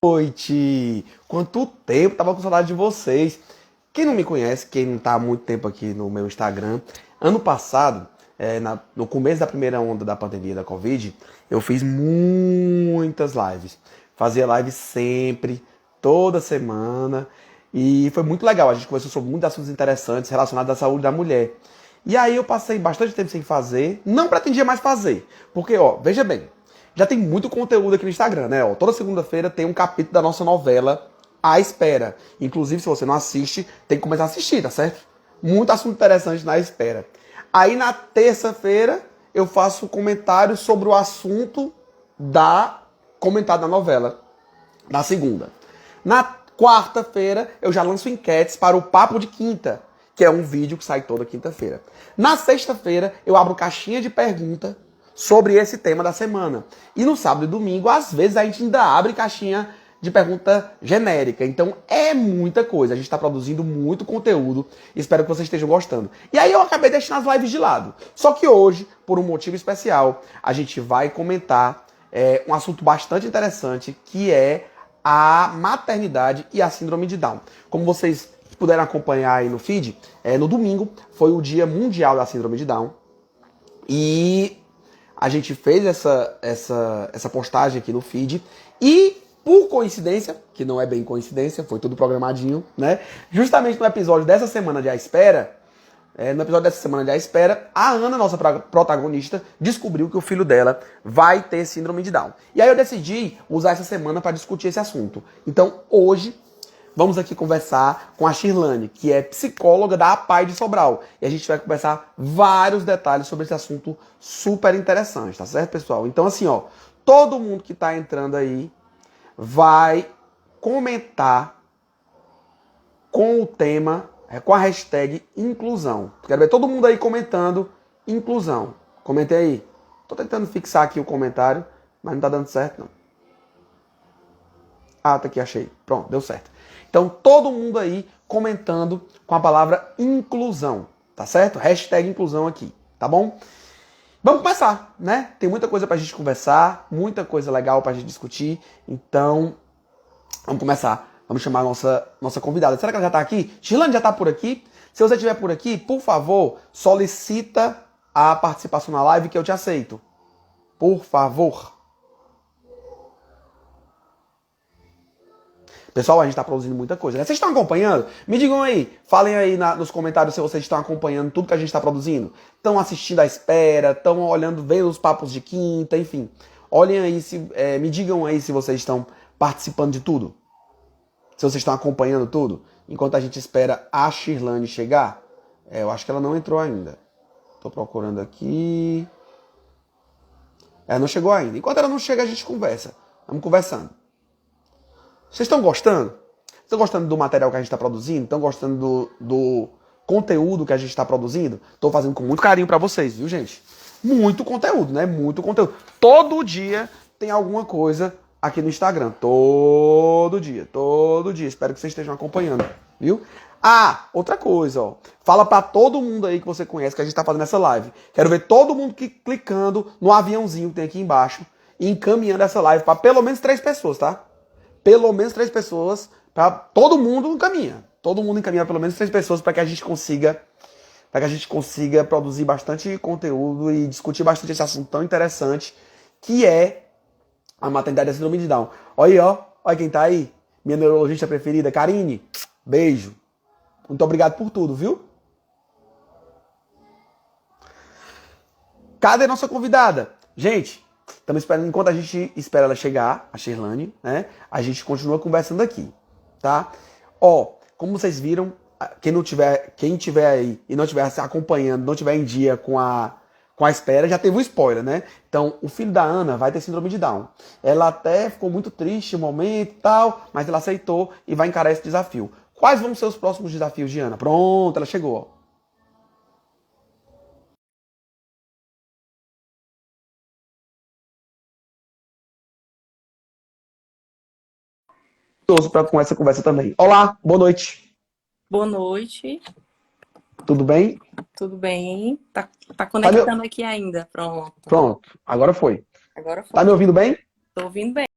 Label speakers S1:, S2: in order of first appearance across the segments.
S1: Noite! Quanto tempo, tava com saudade de vocês. Quem não me conhece, quem não tá há muito tempo aqui no meu Instagram, ano passado, no começo da primeira onda da pandemia da Covid, eu fiz muitas lives. Fazia live sempre, toda semana, e foi muito legal. A gente conversou sobre muitos assuntos interessantes relacionados à saúde da mulher. E aí eu passei bastante tempo sem fazer, não pretendia mais fazer, porque, ó, veja bem, já tem muito conteúdo aqui no Instagram, né? Ó, toda segunda-feira tem um capítulo da nossa novela À Espera. Inclusive, se você não assiste, tem que começar a assistir, tá certo? Muito assunto interessante na espera. Aí na terça-feira eu faço comentários sobre o assunto comentado na novela. Na segunda. Na quarta-feira eu já lanço enquetes para o Papo de Quinta, que é um vídeo que sai toda quinta-feira. Na sexta-feira eu abro caixinha de pergunta sobre esse tema da semana. E no sábado e domingo, às vezes, a gente ainda abre caixinha de pergunta genérica. Então, é muita coisa. A gente está produzindo muito conteúdo. Espero que vocês estejam gostando. E aí, eu acabei deixando as lives de lado. Só que hoje, por um motivo especial, a gente vai comentar um assunto bastante interessante, que é a maternidade e a síndrome de Down. Como vocês puderam acompanhar aí no feed, no domingo foi o Dia Mundial da Síndrome de Down. E a gente fez essa postagem aqui no feed e, por coincidência, que não é bem coincidência, foi tudo programadinho, né? Justamente no episódio dessa semana de A Espera, a Ana, nossa protagonista, descobriu que o filho dela vai ter síndrome de Down. E aí eu decidi usar essa semana para discutir esse assunto. Então, hoje, vamos aqui conversar com a Shirlane, que é psicóloga da APAE de Sobral. E a gente vai conversar vários detalhes sobre esse assunto super interessante, tá certo, pessoal? Então, assim, ó, todo mundo que tá entrando aí vai comentar com o tema, com a hashtag inclusão. Quero ver todo mundo aí comentando inclusão. Comente aí. Tô tentando fixar aqui o comentário, mas não tá dando certo, não. Ah, tá aqui, achei. Pronto, deu certo. Então, todo mundo aí comentando com a palavra inclusão, tá certo? Hashtag inclusão aqui, tá bom? Vamos começar, né? Tem muita coisa pra gente conversar, muita coisa legal pra gente discutir. Então, vamos começar. Vamos chamar a nossa convidada. Será que ela já tá aqui? Shirlane já tá por aqui? Se você estiver por aqui, por favor, solicita a participação na live que eu te aceito. Por favor. Pessoal, a gente está produzindo muita coisa, né? Vocês estão acompanhando? Me digam aí, falem aí nos comentários se vocês estão acompanhando tudo que a gente está produzindo. Estão assistindo à espera, estão olhando, vendo os papos de quinta, enfim. Olhem aí, me digam aí se vocês estão participando de tudo. Se vocês estão acompanhando tudo. Enquanto a gente espera a Shirlane chegar. Eu acho que ela não entrou ainda. Estou procurando aqui. Ela não chegou ainda. Enquanto ela não chega, a gente conversa. Vamos conversando. Vocês estão gostando? Estão gostando do material que a gente está produzindo? Estão gostando do conteúdo que a gente está produzindo? Estou fazendo com muito carinho para vocês, viu, gente? Muito conteúdo, né? Muito conteúdo. Todo dia tem alguma coisa aqui no Instagram. Todo dia, todo dia. Espero que vocês estejam acompanhando, viu? Ah, outra coisa, ó. Fala para todo mundo aí que você conhece que a gente está fazendo essa live. Quero ver todo mundo clicando no aviãozinho que tem aqui embaixo e encaminhando essa live para pelo menos 3 pessoas, tá? Pelo menos 3 pessoas, para todo mundo encaminha. Todo mundo encaminha pelo menos 3 pessoas para que a gente consiga produzir bastante conteúdo e discutir bastante esse assunto tão interessante que é a maternidade da síndrome de Down. Olha aí, ó. Olha quem tá aí. Minha neurologista preferida, Karine. Beijo. Muito obrigado por tudo, viu? Cadê nossa convidada? Gente, estamos esperando, enquanto a gente espera ela chegar, a Shirlane, né? A gente continua conversando aqui, tá? Ó, como vocês viram, quem tiver aí e não estiver se acompanhando, não tiver em dia com a espera, já teve um spoiler, né? Então, o filho da Ana vai ter síndrome de Down. Ela até ficou muito triste no momento e tal, mas ela aceitou e vai encarar esse desafio. Quais vão ser os próximos desafios de Ana? Pronto, ela chegou, ó. Estou para com essa conversa também. Olá, boa noite.
S2: Boa noite,
S1: Tudo bem?
S2: tudo bem? Tá
S1: Tá me...
S2: conectando aqui ainda, pronto.
S1: Pronto, agora foi.
S2: Agora
S1: Tá
S2: foi.
S1: me ouvindo bem?
S2: Tô ouvindo bem.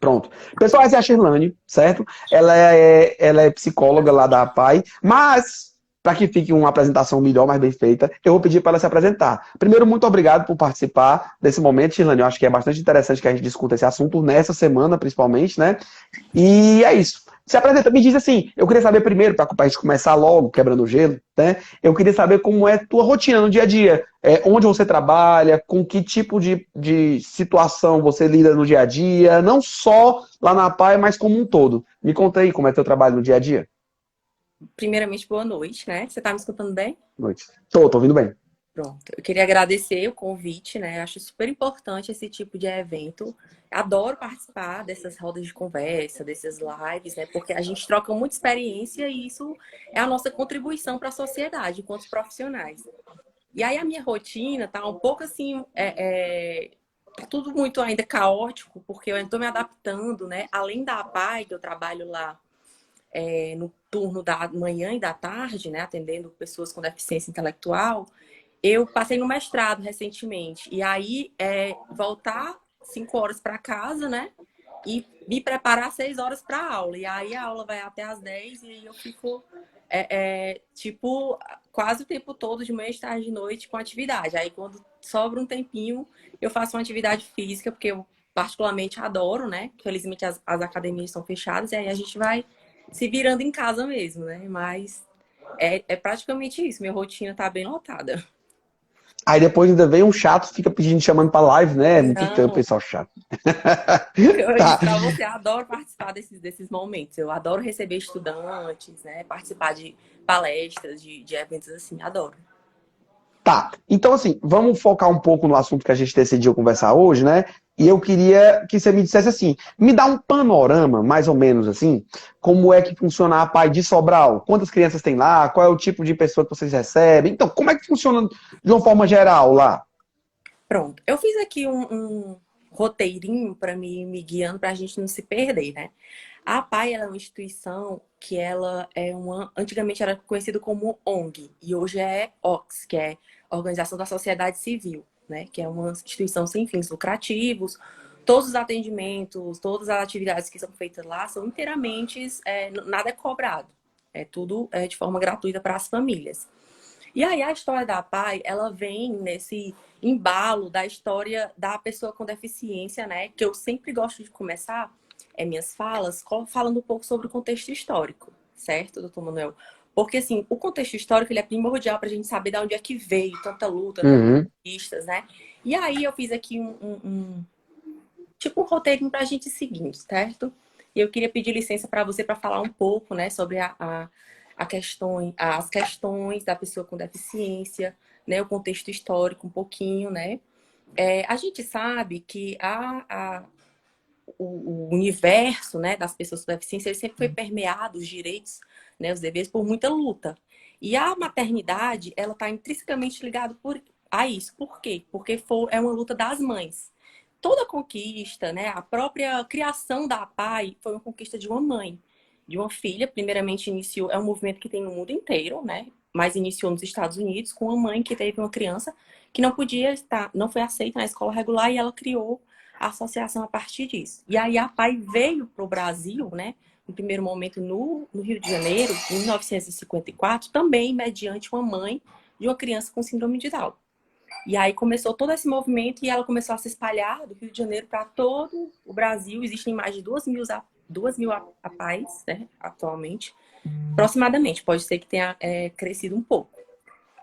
S1: Pronto. Pessoal, essa é a Shirlane, certo? Ela é psicóloga lá da APAE, mas, para que fique uma apresentação melhor, mais bem feita, eu vou pedir para ela se apresentar. Primeiro, muito obrigado por participar desse momento, Shirlane. Eu acho que é bastante interessante que a gente discuta esse assunto nessa semana, principalmente, né? E é isso. Se apresenta, me diz assim, eu queria saber primeiro, para a gente começar logo, quebrando o gelo, né? Eu queria saber como é a tua rotina no dia a dia. Onde você trabalha, com que tipo de situação você lida no dia a dia, não só lá na PAI, mas como um todo. Me conta aí como é teu trabalho no dia a dia.
S2: Primeiramente, boa noite, né? Você tá me escutando bem?
S1: Noite. Tô ouvindo bem.
S2: Pronto. Eu queria agradecer o convite, né? Acho super importante esse tipo de evento. Adoro participar dessas rodas de conversa, dessas lives, né? Porque a gente troca muita experiência e isso é a nossa contribuição para a sociedade, enquanto profissionais. E aí a minha rotina tá um pouco assim, tá tudo muito ainda caótico, porque eu estou me adaptando, né? Além da APAE, que eu trabalho lá no turno da manhã e da tarde, né? Atendendo pessoas com deficiência intelectual, eu passei no mestrado recentemente. E aí, voltar 5 horas para casa, né? E me preparar 6 horas para a aula. E aí a aula vai até às 10 e aí eu fico, tipo, quase o tempo todo, de manhã, de tarde, de noite, com atividade. Aí quando sobra um tempinho, eu faço uma atividade física, porque eu particularmente adoro, né? Felizmente as academias estão fechadas, e aí a gente vai se virando em casa mesmo, né? Mas é praticamente isso. Minha rotina tá bem lotada.
S1: Aí depois ainda vem um chato, fica pedindo, chamando pra live, né? É muito tempo,
S2: Não,
S1: pessoal chato.
S2: eu
S1: Tá.
S2: disse para você, adoro participar desses momentos. Eu adoro receber estudantes, né? Participar de palestras, de eventos assim, adoro.
S1: Tá, então assim, vamos focar um pouco no assunto que a gente decidiu conversar hoje, né? E eu queria que você me dissesse assim, me dá um panorama, mais ou menos assim, como é que funciona a PAI de Sobral? Quantas crianças tem lá? Qual é o tipo de pessoa que vocês recebem? Então, como é que funciona de uma forma geral lá?
S2: Pronto. Eu fiz aqui um roteirinho para me guiando para a gente não se perder, né? A APAE ela é uma instituição que ela é antigamente era conhecida como ONG e hoje é OX, que é Organização da Sociedade Civil, né? Que é uma instituição sem fins lucrativos. Todos os atendimentos, todas as atividades que são feitas lá são inteiramente, nada é cobrado. É tudo de forma gratuita para as famílias. E aí a história da PAI, ela vem nesse embalo da história da pessoa com deficiência, né? Que eu sempre gosto de começar minhas falas falando um pouco sobre o contexto histórico, certo, doutor Manuel? Porque, assim, o contexto histórico ele é primordial para a gente saber de onde é que veio tanta luta, tantas
S1: Uhum.
S2: conquistas, né? E aí eu fiz aqui tipo um roteirinho para a gente seguir, certo? E eu queria pedir licença para você para falar um pouco, né, sobre as questões da pessoa com deficiência, né, o contexto histórico um pouquinho, né? A gente sabe que o universo, né, das pessoas com deficiência ele sempre foi permeado, os direitos, né, os deveres, por muita luta. E a maternidade, ela está intrinsecamente ligada a isso. Por quê? Porque é uma luta das mães. Toda conquista, né, a própria criação da APAE foi uma conquista de uma mãe, de uma filha. Primeiramente iniciou, é um movimento que tem no mundo inteiro, né, mas iniciou nos Estados Unidos com uma mãe que teve uma criança que não podia estar, não foi aceita na escola regular e ela criou a associação a partir disso. E aí a PAI veio para o Brasil, né, no primeiro momento no Rio de Janeiro, em 1954, também mediante uma mãe de uma criança com síndrome de Down. E aí começou todo esse movimento e ela começou a se espalhar do Rio de Janeiro para todo o Brasil. Existem mais de 2.000 APAES, né, atualmente, aproximadamente. Pode ser que tenha crescido um pouco,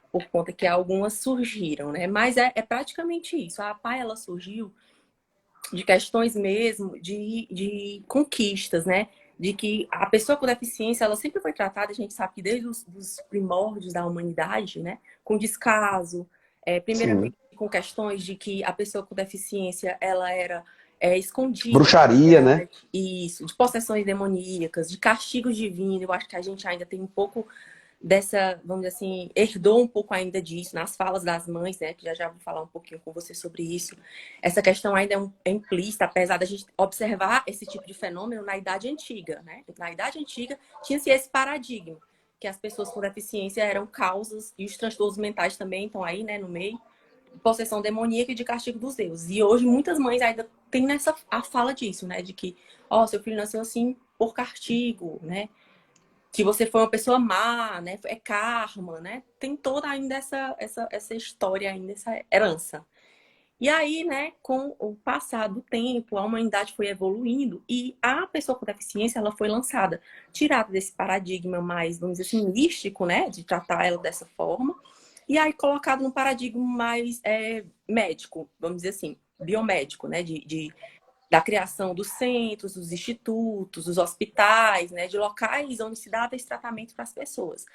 S2: por conta que algumas surgiram, né? Mas é praticamente isso. A APAE, ela surgiu de questões mesmo de conquistas, né? De que a pessoa com deficiência, ela sempre foi tratada, a gente sabe que desde os primórdios da humanidade, né? Com descaso,
S1: Sim.
S2: primeiramente com questões de que a pessoa com deficiência, ela era escondida da
S1: Bruxaria, né?
S2: sociedade, isso, de possessões demoníacas, de castigos divinos. Eu acho que a gente ainda tem um pouco dessa, vamos dizer assim, herdou um pouco ainda disso nas falas das mães, né? Que já vou falar um pouquinho com você sobre isso. Essa questão ainda é implícita, apesar da gente observar esse tipo de fenômeno na Idade Antiga, né? Na Idade Antiga tinha-se esse paradigma, que as pessoas com deficiência eram causas, e os transtornos mentais também estão aí, né, no meio, possessão demoníaca e de castigo dos deuses. E hoje muitas mães ainda têm a fala disso, né? De que, ó, seu filho nasceu assim por castigo, né? Que você foi uma pessoa má, né? É karma, né? Tem toda ainda essa história, ainda essa herança. E aí, né, com o passar do tempo, a humanidade foi evoluindo e a pessoa com deficiência, ela foi lançada, tirada desse paradigma mais, vamos dizer assim, místico, né, de tratar ela dessa forma, e aí colocado num paradigma mais médico, vamos dizer assim, biomédico, né, da criação dos centros, dos institutos, dos hospitais, né, de locais onde se dava esse tratamento para as pessoas.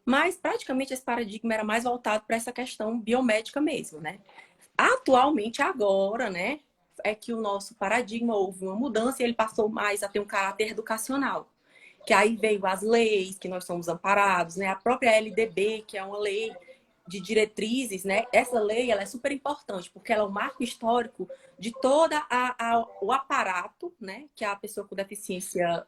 S2: Mas, praticamente, esse paradigma era mais voltado para essa questão biomédica mesmo, né? Atualmente, agora, né, é que o nosso paradigma houve uma mudança e ele passou mais a ter um caráter educacional. Que aí veio as leis, que nós somos amparados, né? A própria LDB, que é uma lei de diretrizes, né? Essa lei, ela é super importante, porque ela é um marco histórico de toda o aparato, né? Que a pessoa com deficiência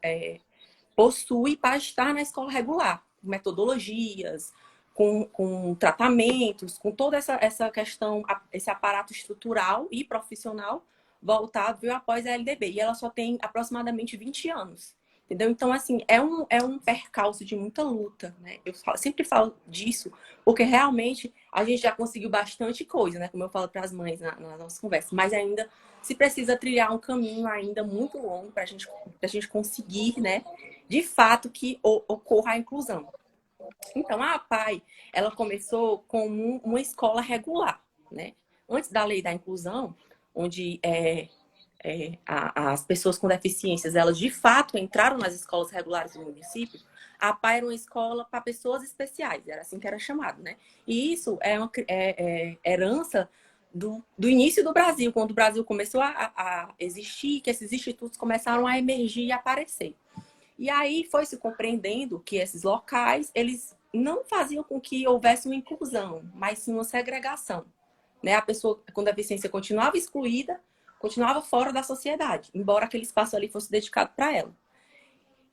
S2: possui para estar na escola regular. Metodologias, com tratamentos, com toda essa questão, esse aparato estrutural e profissional voltado veio após a LDB. E ela só tem aproximadamente 20 anos. Entendeu? Então, assim, é um percalço de muita luta, né? Sempre falo disso, porque realmente a gente já conseguiu bastante coisa, né? Como eu falo para as mães nas nossas conversas, mas ainda se precisa trilhar um caminho ainda muito longo para a gente conseguir, né? De fato, que ocorra a inclusão. Então, a APAE, ela começou com uma escola regular, né? Antes da lei da inclusão, onde as pessoas com deficiências, elas de fato entraram nas escolas regulares do município, a APAE era uma escola para pessoas especiais, era assim que era chamado, né? E isso é uma herança do início do Brasil, quando o Brasil começou a existir, que esses institutos começaram a emergir e aparecer. E aí foi se compreendendo que esses locais, eles não faziam com que houvesse uma inclusão, mas sim uma segregação. Né? A pessoa com deficiência continuava excluída, continuava fora da sociedade, embora aquele espaço ali fosse dedicado para ela.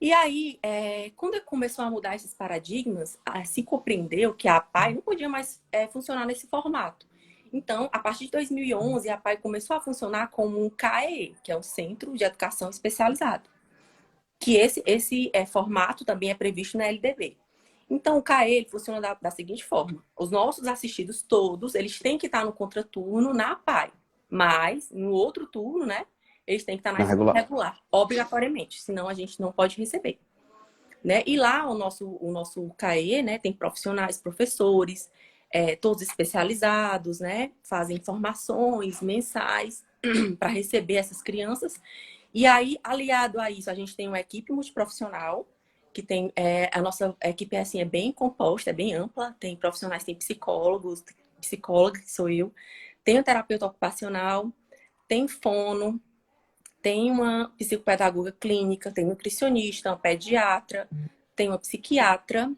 S2: E aí, quando começou a mudar esses paradigmas, se compreendeu que a APAE não podia mais funcionar nesse formato. Então, a partir de 2011, a APAE começou a funcionar como um CAE, que é um Centro de Educação Especializado. Que esse formato também é previsto na LDB. Então, o CAE ele funciona da seguinte forma. Os nossos assistidos todos, eles têm que estar no contraturno na APAE. Mas, no outro turno, né? Eles têm que estar na escola regular, obrigatoriamente. Senão, a gente não pode receber. Né? E lá, o nosso CAE, né? Tem profissionais, professores, todos especializados, né? Fazem formações mensais para receber essas crianças. E aí, aliado a isso, a gente tem uma equipe multiprofissional, que tem a nossa equipe assim, é bem composta, é bem ampla, tem profissionais, tem psicólogos, psicóloga, que sou eu, tem um terapeuta ocupacional, tem fono, tem uma psicopedagoga clínica, tem nutricionista, um pediatra, tem uma psiquiatra,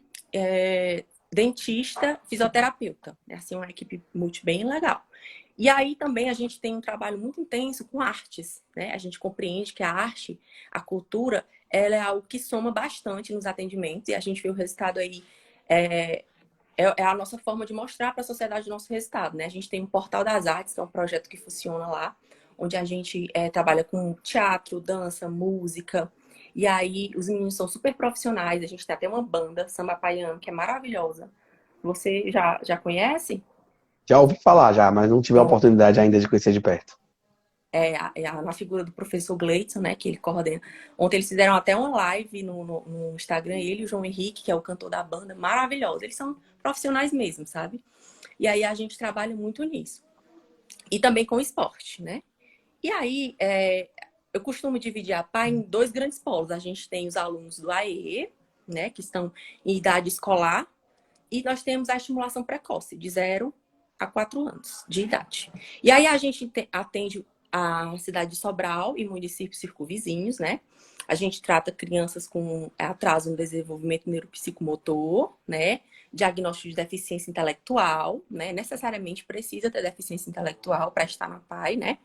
S2: dentista, fisioterapeuta. É assim, uma equipe multi bem legal. E aí também a gente tem um trabalho muito intenso com artes, né? A gente compreende que a arte, a cultura, ela é algo que soma bastante nos atendimentos e a gente vê o resultado aí. É a nossa forma de mostrar para a sociedade o nosso resultado, né? A gente tem um Portal das Artes, que é um projeto que funciona lá, onde a gente trabalha com teatro, dança, música. E aí os meninos são super profissionais. A gente tem até uma banda, Samba Paiano, que é maravilhosa. Você já conhece?
S1: Já ouvi falar já, mas não tive a oportunidade ainda de conhecer de perto.
S2: Na figura do professor Gleidson, né, que ele coordena. Ontem eles fizeram até uma live no Instagram, ele e o João Henrique, que é o cantor da banda, maravilhoso. Eles são profissionais mesmo, sabe? E aí a gente trabalha muito nisso. E também com esporte, né? E aí, eu costumo dividir a PA em dois grandes polos. A gente tem os alunos do AE, né, que estão em idade escolar, e nós temos a estimulação precoce, de 0 a 4 anos de idade. E aí a gente atende a cidade de Sobral e municípios circunvizinhos, né? A gente trata crianças com atraso no desenvolvimento neuropsicomotor, né? Diagnóstico de deficiência intelectual, né? Necessariamente precisa ter deficiência intelectual para estar na PAI, né?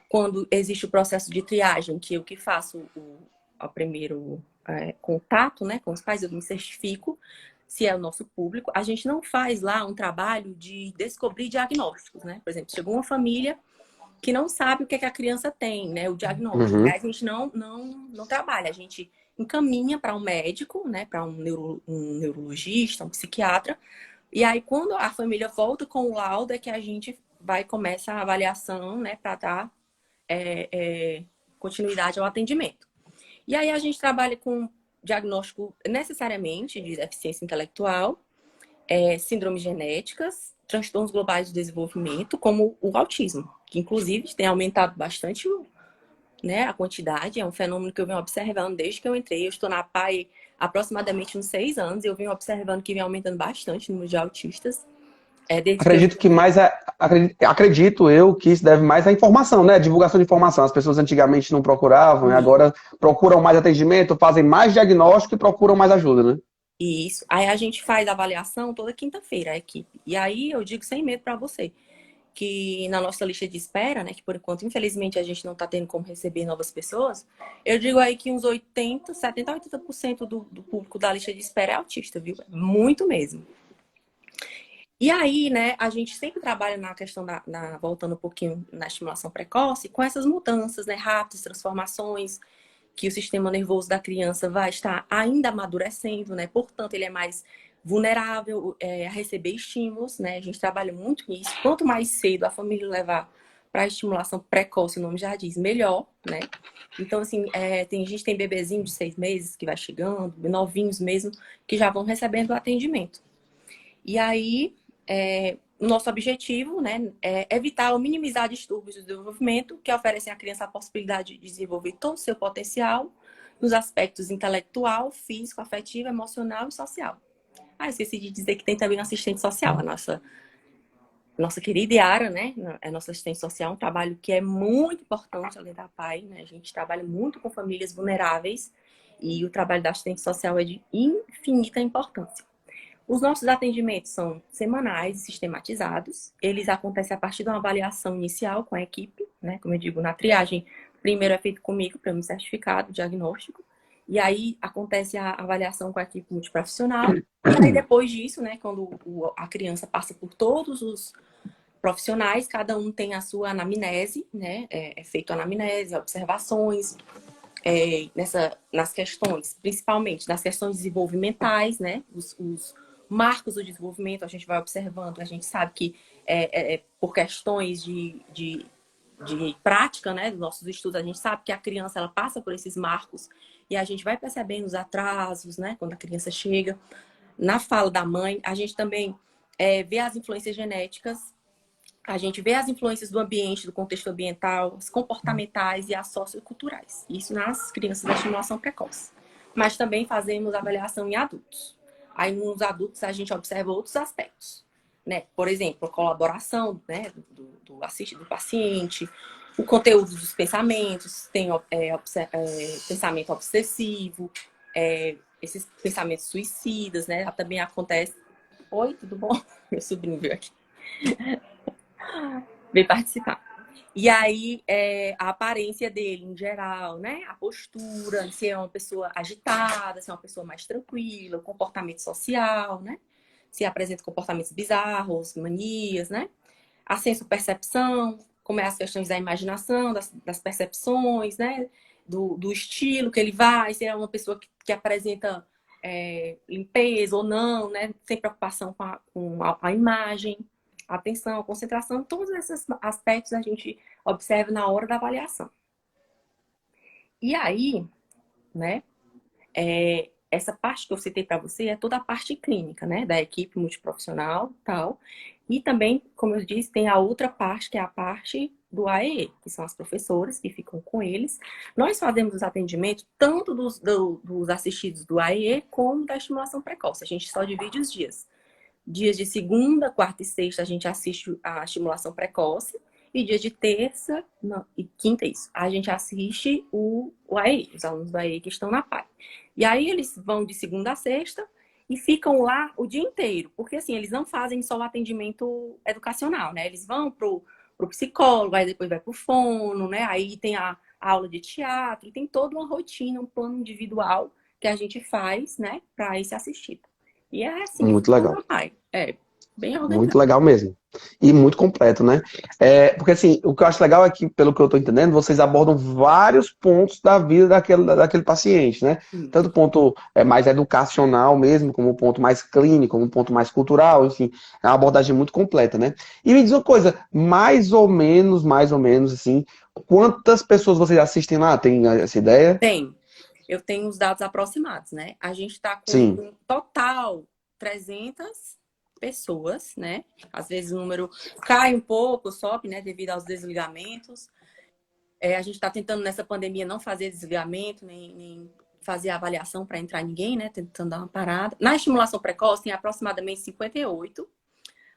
S2: Quando existe o processo de triagem, que eu que faço o primeiro contato, né, com os pais, eu me certifico se é o nosso público, a gente não faz lá um trabalho de descobrir diagnósticos, né? Por exemplo, chegou uma família que não sabe o que é que a criança tem, né? O diagnóstico.
S1: Uhum.
S2: Aí a gente não trabalha, a gente encaminha para um médico, né? Para um neurologista, um psiquiatra. E aí, quando a família volta com o laudo, é que a gente vai começar a avaliação, né? Para dar continuidade ao atendimento. E aí a gente trabalha com diagnóstico necessariamente de deficiência intelectual, síndromes genéticas, transtornos globais de desenvolvimento, como o autismo, que inclusive tem aumentado bastante, né, a quantidade. É um fenômeno que eu venho observando desde que eu entrei. Eu estou na PAI aproximadamente uns 6 anos e eu venho observando que vem aumentando bastante o número de autistas. Desde que eu...
S1: Acredito que mais acredito eu que isso deve mais à informação, né? Divulgação de informação. As pessoas antigamente não procuravam e agora procuram mais atendimento, fazem mais diagnóstico e procuram mais ajuda, né?
S2: Isso. Aí a gente faz a avaliação toda quinta-feira, a equipe. E aí eu digo sem medo para você que na nossa lista de espera, né, que por enquanto, infelizmente, a gente não está tendo como receber novas pessoas, eu digo aí que uns 80% do público da lista de espera é autista, viu? Muito mesmo. E aí, né, a gente sempre trabalha na questão voltando um pouquinho na estimulação precoce, com essas mudanças, né, rápidas, transformações, que o sistema nervoso da criança vai estar ainda amadurecendo, né? Portanto, ele é mais vulnerável a receber estímulos, né? A gente trabalha muito nisso. Quanto mais cedo a família levar para a estimulação precoce, o nome já diz, melhor, né? Então, assim, a gente tem bebezinho de 6 meses que vai chegando, novinhos mesmo, que já vão recebendo o atendimento. E aí, o nosso objetivo, né, é evitar ou minimizar distúrbios do desenvolvimento que oferecem à criança a possibilidade de desenvolver todo o seu potencial nos aspectos intelectual, físico, afetivo, emocional e social. Esqueci de dizer que tem também um assistente social, a nossa querida Yara, né, é nossa assistente social, um trabalho que é muito importante além da PAI, né, a gente trabalha muito com famílias vulneráveis e o trabalho da assistente social é de infinita importância. Os nossos atendimentos são semanais e sistematizados. Eles acontecem a partir de uma avaliação inicial com a equipe, né? Como eu digo, na triagem, primeiro é feito comigo para me certificar do diagnóstico. E aí acontece a avaliação com a equipe multiprofissional. E aí depois disso, né, quando a criança passa por todos os profissionais, cada um tem a sua anamnese, né? É feito anamnese, observações, nas questões, principalmente nas questões desenvolvimentais, né? Os marcos do desenvolvimento a gente vai observando, a gente sabe que por questões de prática, né, dos nossos estudos, a gente sabe que a criança ela passa por esses marcos e a gente vai percebendo os atrasos, né, quando a criança chega. Na fala da mãe, a gente também vê as influências genéticas, a gente vê as influências do ambiente, do contexto ambiental, as comportamentais e as socioculturais. Isso nas crianças da estimulação precoce. Mas também fazemos avaliação em adultos. Aí, nos adultos, a gente observa outros aspectos, né? Por exemplo, a colaboração, né, do paciente, o conteúdo dos pensamentos, tem pensamento obsessivo, esses pensamentos suicidas, né? Também acontece. Oi, tudo bom? Meu sobrinho veio aqui. Veio participar. E aí, a aparência dele, em geral, né? A postura, se é uma pessoa agitada, se é uma pessoa mais tranquila, o comportamento social, né? Se apresenta comportamentos bizarros, manias, né? A senso-percepção, como é as questões da imaginação, das percepções, né? Do estilo que ele vai, se é uma pessoa que apresenta limpeza ou não, né? Sem preocupação com a imagem, a atenção, a concentração, todos esses aspectos a gente observa na hora da avaliação. E aí, né, essa parte que eu citei para você é toda a parte clínica, né, da equipe multiprofissional e tal. E também, como eu disse, tem a outra parte, que é a parte do AEE, que são as professoras que ficam com eles. Nós fazemos os atendimentos tanto dos assistidos do AEE como da estimulação precoce. A gente só divide os dias. Dias de segunda, quarta e sexta a gente assiste a estimulação precoce. E dia de terça e quinta, isso. A gente assiste o AE, os alunos do AE que estão na PAI. E aí eles vão de segunda a sexta e ficam lá o dia inteiro. Porque assim, eles não fazem só o atendimento educacional, né? Eles vão pro psicólogo, aí depois vai pro fono, né? Aí tem a aula de teatro, tem toda uma rotina, um plano individual que a gente faz, né, para esse assistido. E é assim que
S1: Muito legal.
S2: funciona o pai. É, bem
S1: Muito
S2: organizado.
S1: legal mesmo. E muito completo, né? Porque assim, o que eu acho legal é que, pelo que eu estou entendendo, vocês abordam vários pontos da vida daquele paciente, né?
S2: Sim.
S1: Tanto o ponto mais educacional mesmo, como o ponto mais clínico, como o ponto mais cultural, enfim, é uma abordagem muito completa, né? E me diz uma coisa, mais ou menos, assim, quantas pessoas vocês assistem lá? Tem essa ideia?
S2: Tem. Eu tenho os dados aproximados, né? A gente está com
S1: Sim.
S2: um total 300 pessoas, né? Às vezes o número cai um pouco, sobe, né? Devido aos desligamentos. A gente está tentando nessa pandemia não fazer desligamento, nem fazer avaliação para entrar ninguém, né? Tentando dar uma parada. Na estimulação precoce tem aproximadamente 58.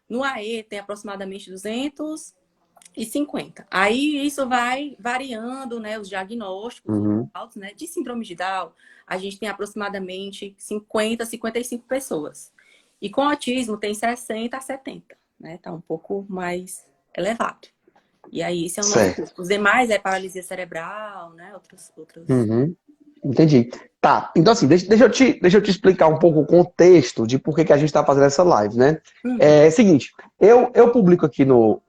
S2: No AE tem aproximadamente 250. Aí isso vai variando, né? Os diagnósticos
S1: Uhum.
S2: altos, né? De síndrome de Down, a gente tem aproximadamente 50, 55 pessoas. E com autismo tem 60 a 70, né? Tá um pouco mais elevado. E aí esse é o nosso
S1: Certo.
S2: grupo. Os demais é paralisia cerebral, né? Outros.
S1: Uhum. Entendi. Tá, então assim, deixa eu te explicar um pouco o contexto de por que a gente está fazendo essa live, né? É seguinte, eu publico aqui no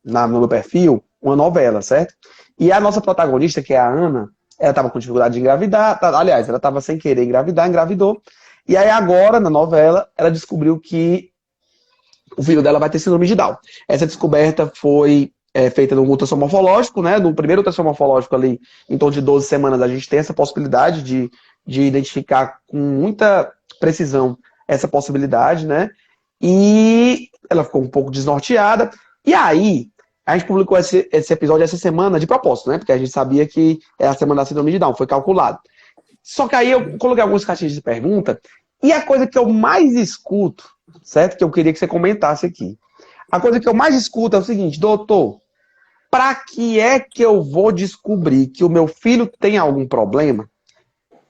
S1: meu perfil uma novela, certo? E a nossa protagonista, que é a Ana, ela estava com dificuldade de engravidar, aliás, ela estava sem querer engravidar, engravidou, e aí agora, na novela, ela descobriu que o filho dela vai ter síndrome de Down. Essa descoberta foi feita no ultrassom morfológico, né? No primeiro ultrassom morfológico ali, em torno de 12 semanas, a gente tem essa possibilidade de identificar com muita precisão essa possibilidade, né? E ela ficou um pouco desnorteada. E aí, a gente publicou esse episódio essa semana de propósito, né? Porque a gente sabia que é a semana da síndrome de Down, foi calculado. Só que aí eu coloquei alguns caixinhas de pergunta, e a coisa que eu mais escuto, certo? Que eu queria que você comentasse aqui. A coisa que eu mais escuto é o seguinte, doutor, para que é que eu vou descobrir que o meu filho tem algum problema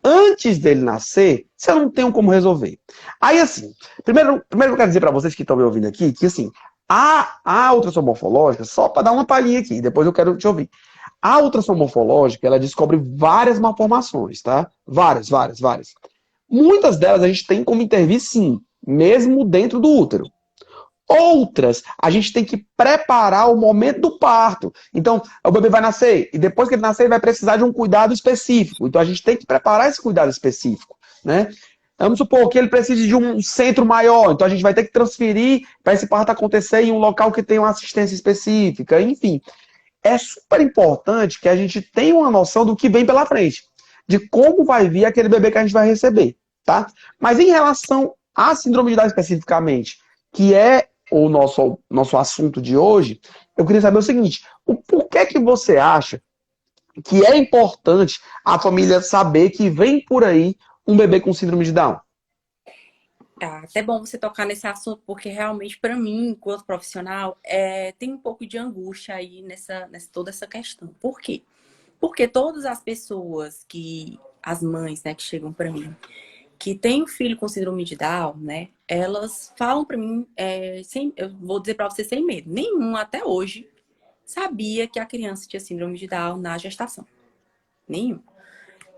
S1: antes dele nascer, se eu não tenho como resolver? Aí, assim, primeiro eu quero dizer para vocês que estão me ouvindo aqui, que assim, a ultrassom morfológica, só para dar uma palhinha aqui, depois eu quero te ouvir. A ultrassom morfológica, ela descobre várias malformações, tá? Várias, várias, várias. Muitas delas a gente tem como intervir, sim, mesmo dentro do útero. Outras, a gente tem que preparar o momento do parto. Então, o bebê vai nascer, e depois que ele nascer, ele vai precisar de um cuidado específico. Então, a gente tem que preparar esse cuidado específico, né? Vamos supor que ele precise de um centro maior, então a gente vai ter que transferir para esse parto acontecer em um local que tenha uma assistência específica, enfim. É super importante que a gente tenha uma noção do que vem pela frente, de como vai vir aquele bebê que a gente vai receber, tá? Mas em relação à síndrome de Down especificamente, que é o nosso assunto de hoje, eu queria saber o seguinte, o porquê que você acha que é importante a família saber que vem por aí um bebê com síndrome de Down?
S2: Até bom você tocar nesse assunto, porque realmente, para mim, enquanto profissional, tem um pouco de angústia aí nessa toda essa questão. Por quê? Porque todas as pessoas as mães, né, que chegam para mim, que têm um filho com síndrome de Down, né, elas falam para mim, eu vou dizer para você sem medo, nenhum até hoje sabia que a criança tinha síndrome de Down na gestação. Nenhum.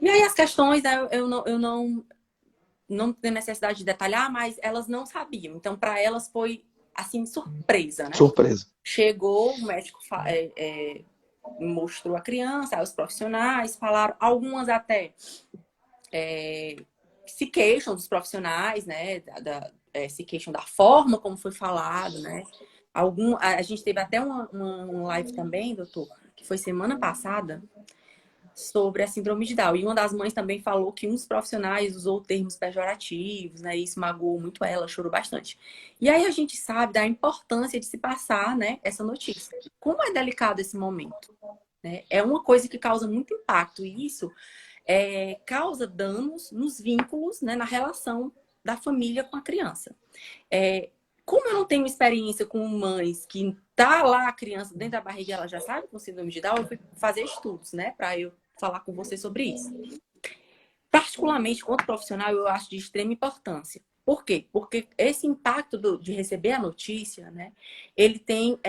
S2: E aí as questões, né, eu não tenho necessidade de detalhar, mas elas não sabiam. Então, para elas foi, assim, surpresa, né?
S1: Surpresa.
S2: Chegou, o médico mostrou a criança, aí os profissionais falaram, algumas até se queixam dos profissionais, né? Se queixam da forma como foi falado, né? A gente teve até uma live também, doutor, que foi semana passada, sobre a síndrome de Down. E uma das mães também falou que uns profissionais usou termos pejorativos, né? Isso magoou muito ela, chorou bastante. E aí a gente sabe da importância de se passar, né, essa notícia. Como é delicado esse momento, né? É uma coisa que causa muito impacto e isso causa danos nos vínculos, né, na relação da família com a criança. Como eu não tenho experiência com mães que tá lá a criança dentro da barriga e ela já sabe com síndrome de Down, eu fui fazer estudos, né, para eu falar com você sobre isso. Particularmente, quanto profissional, eu acho de extrema importância. Por quê? Porque esse impacto de receber a notícia, né, ele tem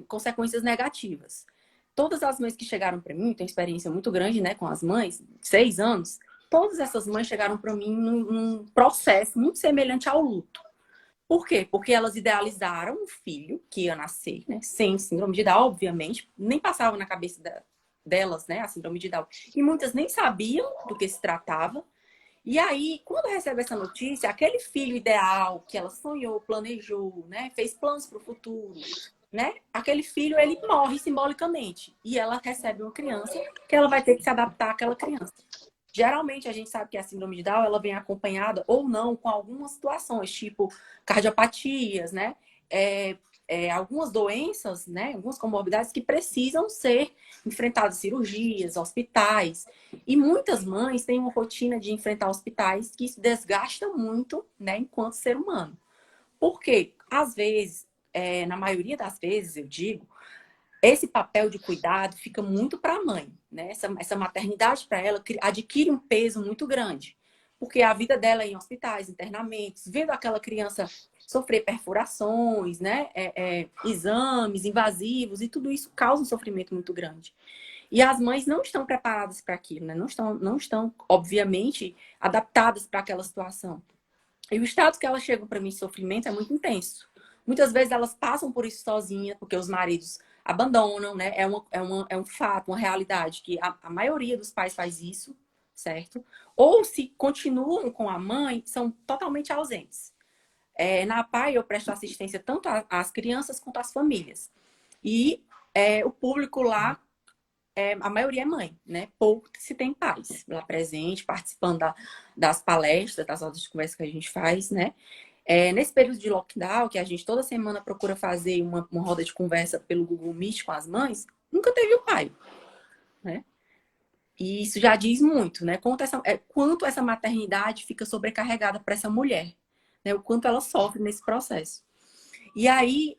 S2: consequências negativas. Todas as mães que chegaram para mim, tenho experiência muito grande, né, com as mães, 6 anos, todas essas mães chegaram para mim num processo muito semelhante ao luto. Por quê? Porque elas idealizaram um filho que ia nascer, né? Sem síndrome de Down, obviamente. Nem passava na cabeça delas, né? A síndrome de Down. E muitas nem sabiam do que se tratava. E aí, quando recebe essa notícia, aquele filho ideal que ela sonhou, planejou, né? Fez planos para o futuro, né? Aquele filho, ele morre simbolicamente. E ela recebe uma criança que ela vai ter que se adaptar àquela criança. Geralmente, a gente sabe que a síndrome de Down, ela vem acompanhada ou não com algumas situações, tipo cardiopatias, né? Algumas doenças, né? Algumas comorbidades que precisam ser enfrentadas, cirurgias, hospitais. E muitas mães têm uma rotina de enfrentar hospitais que isso desgasta muito, né? Enquanto ser humano. Por quê? Às vezes, na maioria das vezes, eu digo, esse papel de cuidado fica muito para a mãe, né? Essa maternidade para ela adquire um peso muito grande, porque a vida dela é em hospitais, internamentos, vendo aquela criança sofrer perfurações, né? Exames invasivos, e tudo isso causa um sofrimento muito grande. E as mães não estão preparadas para aquilo, né? Não estão, obviamente, adaptadas para aquela situação. E o estado que elas chegam para mim de sofrimento é muito intenso. Muitas vezes elas passam por isso sozinhas, porque os maridos abandonam, né? É um fato, uma realidade, que a maioria dos pais faz isso, certo? Ou se continuam com a mãe, são totalmente ausentes. Na APAE eu presto assistência tanto às crianças quanto às famílias. E o público lá, a maioria é mãe, né? Pouco se tem pais lá presente, participando das palestras, das rodas de conversa que a gente faz, né? Nesse período de lockdown, que a gente toda semana procura fazer uma roda de conversa pelo Google Meet com as mães, nunca teve o pai, né? E isso já diz muito, né? Quanto essa maternidade fica sobrecarregada para essa mulher, né? O quanto ela sofre nesse processo. E aí,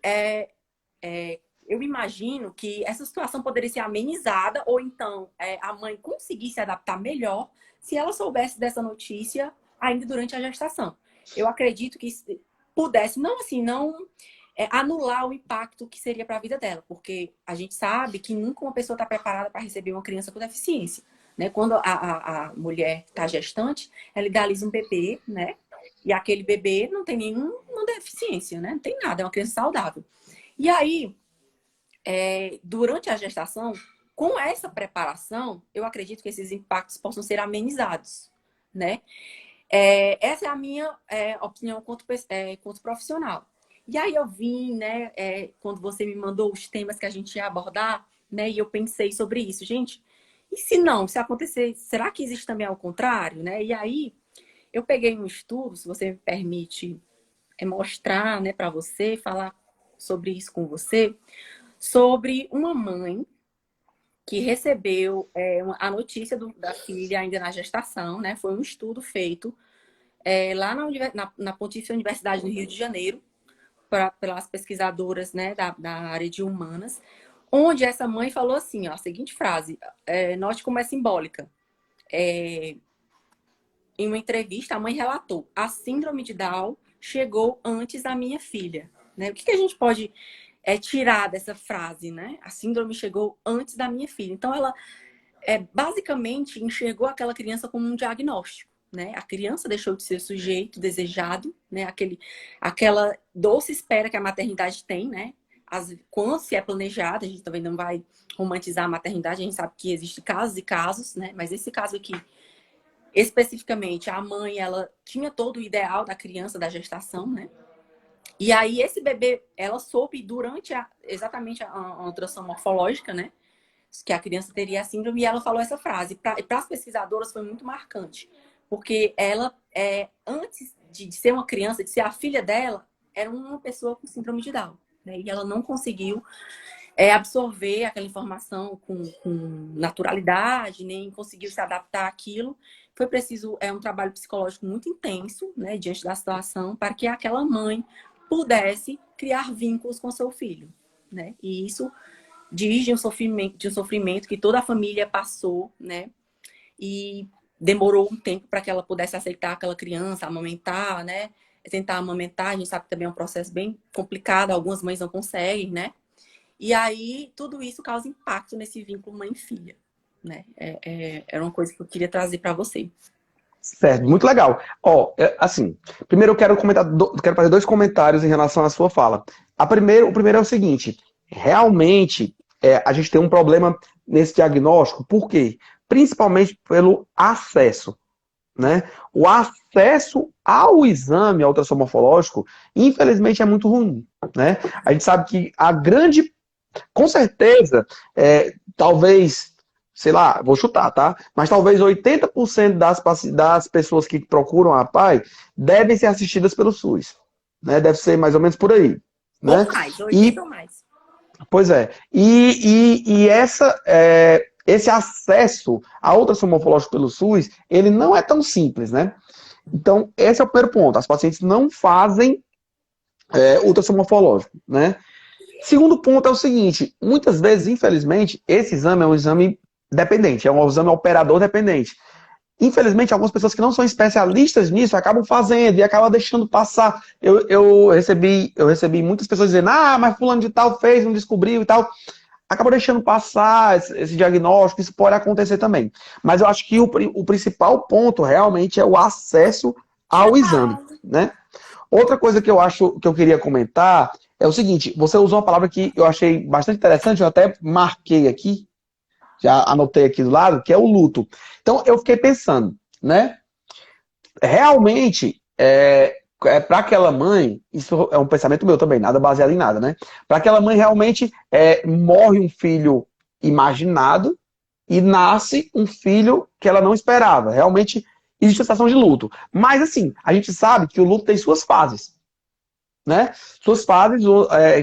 S2: eu imagino que essa situação poderia ser amenizada, ou então a mãe conseguir se adaptar melhor se ela soubesse dessa notícia ainda durante a gestação. Eu acredito que pudesse, não assim, não anular o impacto que seria para a vida dela, porque a gente sabe que nunca uma pessoa está preparada para receber uma criança com deficiência. Né? Quando a mulher está gestante, ela idealiza um bebê, né? E aquele bebê não tem nenhuma deficiência, né? Não tem nada, é uma criança saudável. E aí, durante a gestação, com essa preparação, eu acredito que esses impactos possam ser amenizados, né? Essa é a minha opinião quanto profissional. E aí eu vim, né, quando você me mandou os temas que a gente ia abordar, né, e eu pensei sobre isso. Gente, e se não, se acontecer, será que existe também ao contrário, né? E aí eu peguei um estudo, se você me permite mostrar, né, para você, falar sobre isso com você, sobre uma mãe que recebeu a notícia da filha ainda na gestação, né? Foi um estudo feito lá na Pontifícia Universidade do Rio de Janeiro, pelas pesquisadoras, né, da área de humanas, onde essa mãe falou assim, ó, a seguinte frase, note como é simbólica. Em uma entrevista, a mãe relatou: a síndrome de Down chegou antes da minha filha. Né? O que a gente pode tirar dessa frase, né? A síndrome chegou antes da minha filha. Então, ela basicamente enxergou aquela criança como um diagnóstico. Né? A criança deixou de ser o sujeito desejado, né? Aquela doce espera que a maternidade tem, né? Quando se é planejada, a gente também não vai romantizar a maternidade, a gente sabe que existem casos e casos, né? Mas esse caso aqui, especificamente, a mãe, ela tinha todo o ideal da criança, da gestação, né? E aí, esse bebê, ela soube durante exatamente a ultrassom morfológica, né? Que a criança teria a síndrome, e ela falou essa frase. Para as pesquisadoras foi muito marcante, porque ela, antes de ser uma criança, de ser a filha dela, era uma pessoa com síndrome de Down. Né? E ela não conseguiu absorver aquela informação com naturalidade, nem conseguiu se adaptar àquilo. Foi preciso um trabalho psicológico muito intenso, né, diante da situação, para que aquela mãe pudesse criar vínculos com seu filho. Né? E isso diz de um sofrimento que toda a família passou, né? E demorou um tempo para que ela pudesse aceitar aquela criança, amamentar, né? Tentar amamentar, a gente sabe que também é um processo bem complicado, algumas mães não conseguem, né? E aí, tudo isso causa impacto nesse vínculo mãe-filha, né? Era uma coisa que eu queria trazer para você.
S1: Certo, muito legal. Ó, assim, primeiro eu quero comentar, quero fazer dois comentários em relação à sua fala. O primeiro é o seguinte: realmente a gente tem um problema nesse diagnóstico, por quê? Principalmente pelo acesso, né? O acesso ao exame ultrassomorfológico, infelizmente, é muito ruim, né? A gente sabe que a grande, com certeza, talvez, sei lá, vou chutar, tá? Mas talvez 80% das pessoas que procuram a PAI devem ser assistidas pelo SUS, né? Deve ser mais ou menos por aí,
S2: Ou
S1: né?
S2: mais, 80
S1: E,
S2: ou mais.
S1: pois é, esse acesso a ultrassom morfológico pelo SUS, ele não é tão simples, né? Então, esse é o primeiro ponto. As pacientes não fazem ultrassom morfológico, né? Segundo ponto é o seguinte, muitas vezes, infelizmente, esse exame é um exame dependente, é um exame operador dependente. Infelizmente, algumas pessoas que não são especialistas nisso acabam fazendo e acabam deixando passar. Eu recebi muitas pessoas dizendo, mas fulano de tal fez, não descobriu e tal. Acabam deixando passar esse diagnóstico, isso pode acontecer também. Mas eu acho que o principal ponto realmente é o acesso ao exame, né? Outra coisa que eu acho que eu queria comentar é o seguinte: você usou uma palavra que eu achei bastante interessante, eu até marquei aqui, já anotei aqui do lado, que é o luto. Então eu fiquei pensando, né? Realmente, para aquela mãe, isso é um pensamento meu também, nada baseado em nada, né? Para aquela mãe realmente morre um filho imaginado e nasce um filho que ela não esperava. Realmente existe a situação de luto. Mas assim, a gente sabe que o luto tem suas fases, né? Suas fases,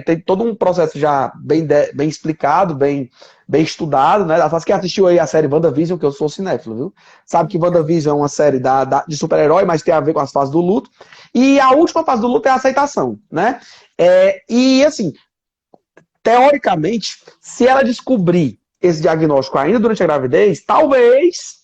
S1: tem todo um processo já bem explicado, bem estudado, né? A fase que assistiu aí a série WandaVision, que eu sou cinéfilo, viu? Sabe que WandaVision é uma série de super-herói, mas tem a ver com as fases do luto. E a última fase do luto é a aceitação, né? E assim, teoricamente, se ela descobrir esse diagnóstico ainda durante a gravidez, talvez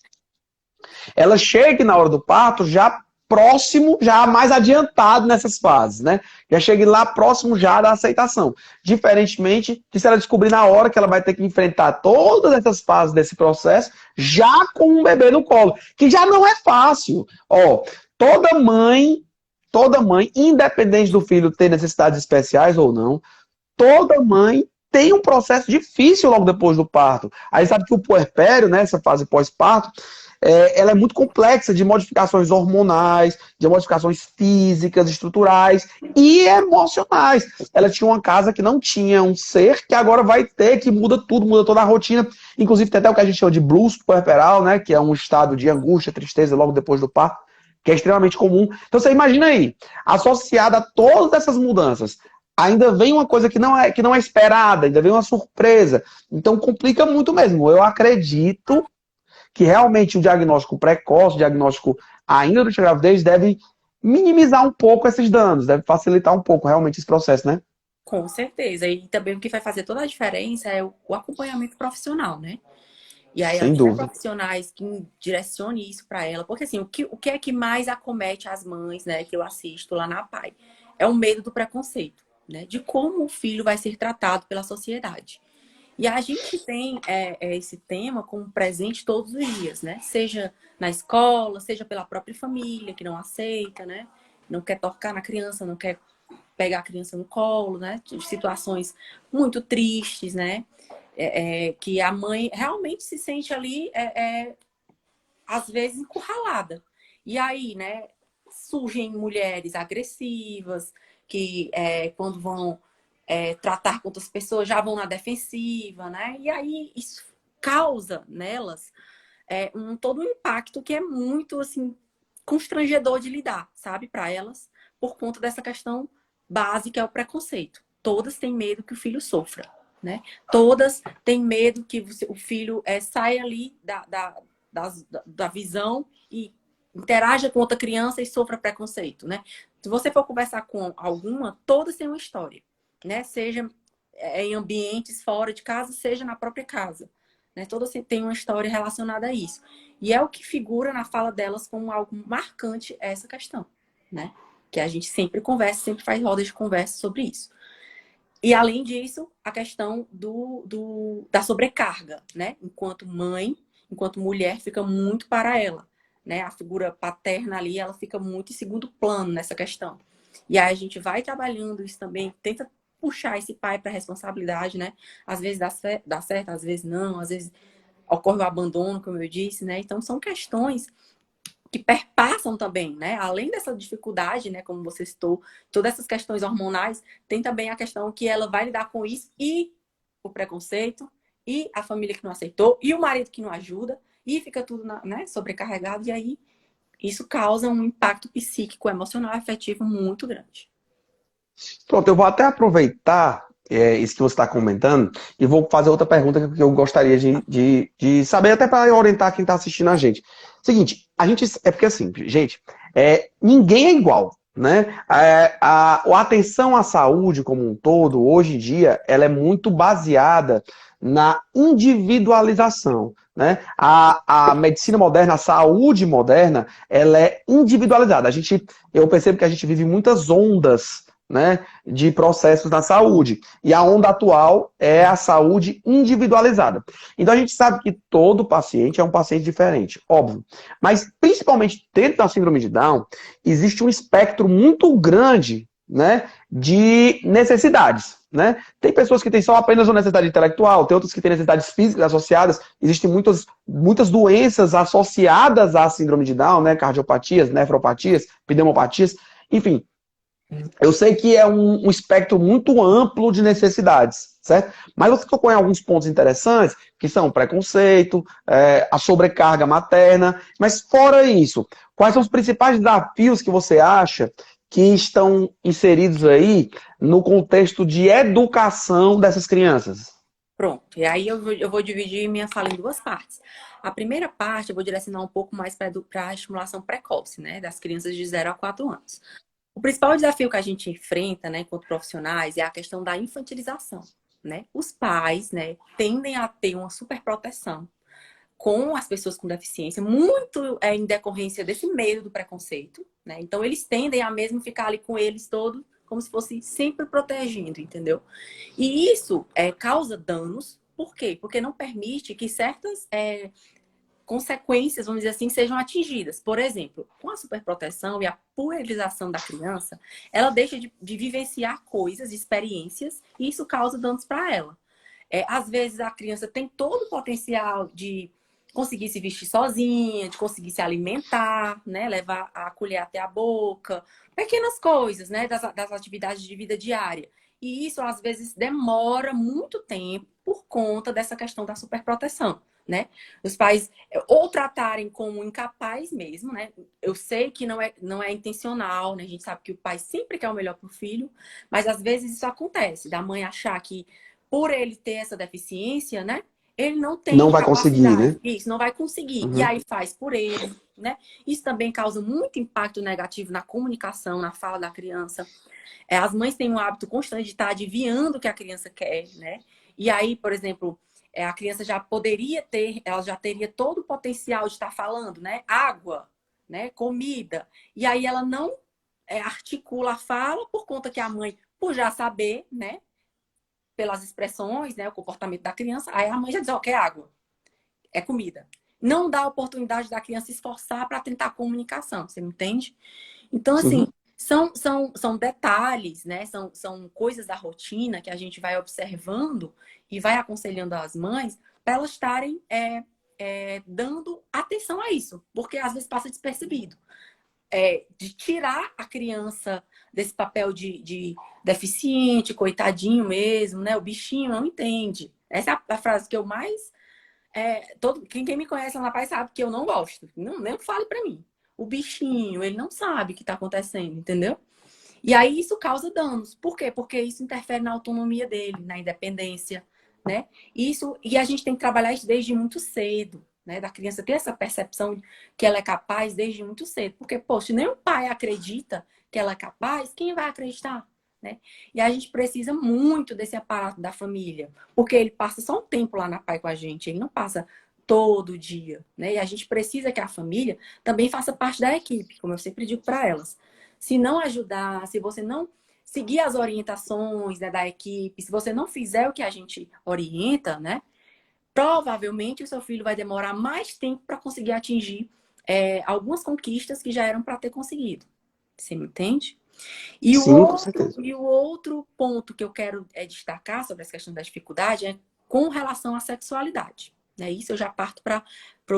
S1: ela chegue na hora do parto já próximo, já mais adiantado nessas fases, né? Já chegue lá próximo já da aceitação. Diferentemente de se ela descobrir na hora que ela vai ter que enfrentar todas essas fases desse processo, já com um bebê no colo, que já não é fácil. Ó, toda mãe, independente do filho ter necessidades especiais ou não, toda mãe tem um processo difícil logo depois do parto. Aí sabe que o puerpério, né, essa fase pós-parto, ela é muito complexa de modificações hormonais, de modificações físicas, estruturais e emocionais. Ela tinha uma casa que não tinha um ser, que agora vai ter, que muda tudo, muda toda a rotina. Inclusive tem até o que a gente chama de blues puerperal, né, que é um estado de angústia, tristeza logo depois do parto, que é extremamente comum. Então você imagina aí, associada a todas essas mudanças, ainda vem uma coisa que não é esperada, ainda vem uma surpresa. Então complica muito mesmo. Eu acredito que realmente o diagnóstico precoce, o diagnóstico ainda durante a gravidez, deve minimizar um pouco esses danos, deve facilitar um pouco realmente esse processo, né?
S2: Com certeza. E também o que vai fazer toda a diferença é o acompanhamento profissional, né? E aí ela
S1: Sem
S2: tiver
S1: dúvida.
S2: profissionais que direcione isso para ela. Porque assim, o que é que mais acomete as mães, né, que eu assisto lá na PAI? É o medo do preconceito, né? De como o filho vai ser tratado pela sociedade. E a gente tem esse tema como presente todos os dias, né? Seja na escola, seja pela própria família, que não aceita, né? Não quer tocar na criança, não quer pegar a criança no colo, né? De situações muito tristes, né? Que a mãe realmente se sente ali, às vezes, encurralada. E aí, né? Surgem mulheres agressivas, que quando vão tratar com outras pessoas já vão na defensiva, né? E aí isso causa nelas todo um impacto que é muito, assim, constrangedor de lidar, sabe? Para elas, por conta dessa questão básica, é o preconceito. Todas têm medo que o filho sofra, né? Todas têm medo que o filho saia ali da visão e interaja com outra criança e sofra preconceito, né? Se você for conversar com alguma, todas têm uma história, né? Seja em ambientes fora de casa, seja na própria casa, né? Todas têm uma história relacionada a isso. E é o que figura na fala delas como algo marcante essa questão, né? Que a gente sempre conversa, sempre faz rodas de conversa sobre isso. E além disso, a questão da sobrecarga, né? Enquanto mãe, enquanto mulher, fica muito para ela, né? A figura paterna ali, ela fica muito em segundo plano nessa questão. E aí a gente vai trabalhando isso também, tenta puxar esse pai para a responsabilidade, né? Às vezes dá certo, às vezes não, às vezes ocorre o abandono, como eu disse, né? Então são questões que perpassam também, né? Além dessa dificuldade, né? Como você citou, todas essas questões hormonais, tem também a questão que ela vai lidar com isso e o preconceito, e a família que não aceitou, e o marido que não ajuda, e fica tudo, né, sobrecarregado, e aí isso causa um impacto psíquico, emocional, afetivo muito grande.
S1: Pronto, eu vou até aproveitar isso que você está comentando e vou fazer outra pergunta que eu gostaria de saber, até para orientar quem está assistindo a gente. Seguinte, a gente. É porque assim, gente, ninguém é igual. Né? A atenção à saúde como um todo, hoje em dia, ela é muito baseada na individualização. Né? A medicina moderna, a saúde moderna, ela é individualizada. Eu percebo que a gente vive muitas ondas, né, de processos na saúde. E a onda atual é a saúde individualizada. Então a gente sabe que todo paciente é um paciente diferente, óbvio. Mas principalmente dentro da síndrome de Down, existe um espectro muito grande, né, de necessidades. Né? Tem pessoas que têm só apenas uma necessidade intelectual, tem outras que têm necessidades físicas associadas. Existem muitas doenças associadas à síndrome de Down, né? Cardiopatias, nefropatias, pneumopatias, enfim. Eu sei que é um espectro muito amplo de necessidades, certo? Mas você tocou em alguns pontos interessantes, que são o preconceito, a sobrecarga materna. Mas fora isso, quais são os principais desafios que você acha que estão inseridos aí no contexto de educação dessas crianças?
S2: Pronto, e aí eu vou dividir minha fala em duas partes. A primeira parte eu vou direcionar um pouco mais para a estimulação precoce, né, das crianças de 0 a 4 anos. O principal desafio que a gente enfrenta, né, enquanto profissionais, é a questão da infantilização, né? Os pais, né, tendem a ter uma superproteção com as pessoas com deficiência, muito em decorrência desse medo do preconceito, né? Então, eles tendem a mesmo ficar ali com eles todos, como se fosse sempre protegendo, entendeu? E isso causa danos. Por quê? Porque não permite que certas consequências, vamos dizer assim, sejam atingidas. Por exemplo, com a superproteção e a puerização da criança, ela deixa de vivenciar coisas, experiências, e isso causa danos para ela. Às vezes a criança tem todo o potencial de conseguir se vestir sozinha, de conseguir se alimentar, né? Levar a colher até a boca, pequenas coisas, né? Das atividades de vida diária. E isso, às vezes, demora muito tempo por conta dessa questão da superproteção, né? Os pais ou tratarem como incapaz mesmo, né? Eu sei que não é intencional, né? A gente sabe que o pai sempre quer o melhor para o filho, mas às vezes isso acontece, da mãe achar que por ele ter essa deficiência, né? Ele não tem
S1: Não vai conseguir,
S2: capacidade.
S1: né?
S2: Isso, não vai conseguir. E
S1: Uhum.
S2: aí faz por ele, né? Isso também causa muito impacto negativo na comunicação, na fala da criança. As mães têm um hábito constante de estar adivinhando o que a criança quer, né? E aí, por exemplo, a criança já poderia ter, ela já teria todo o potencial de estar falando, né? Água, né? Comida. E aí ela não articula a fala por conta que a mãe, por já saber, né? Pelas expressões, né? O comportamento da criança, aí a mãe já diz, ó, quer água, é comida. Não dá a oportunidade da criança se esforçar para tentar a comunicação, você me entende? Então, assim,
S1: Uhum.
S2: são detalhes, né? São coisas da rotina que a gente vai observando e vai aconselhando as mães para elas estarem dando atenção a isso, porque às vezes passa despercebido. De tirar a criança desse papel de deficiente, coitadinho mesmo, né? O bichinho não entende. Essa é a frase que eu mais quem me conhece lá na Paz sabe que eu não gosto. Não, nem fale pra mim. O bichinho, ele não sabe o que tá acontecendo, entendeu? E aí isso causa danos. Por quê? Porque isso interfere na autonomia dele, na independência, né? E a gente tem que trabalhar isso desde muito cedo, né? Da criança ter essa percepção que ela é capaz desde muito cedo. Porque, poxa, se nem o pai acredita que ela é capaz, quem vai acreditar? Né? E a gente precisa muito desse aparato da família, porque ele passa só um tempo lá na PAI com a gente, ele não passa todo dia, né? E a gente precisa que a família também faça parte da equipe, como eu sempre digo para elas. Se não ajudar, se você não seguir as orientações, né, da equipe, se você não fizer o que a gente orienta, né? Provavelmente o seu filho vai demorar mais tempo para conseguir atingir algumas conquistas que já eram para ter conseguido. Você me entende? E o
S1: Sim, com
S2: outro,
S1: certeza.
S2: e o outro ponto que eu quero destacar sobre essa questão da dificuldade é com relação à sexualidade. Né? Isso eu já parto para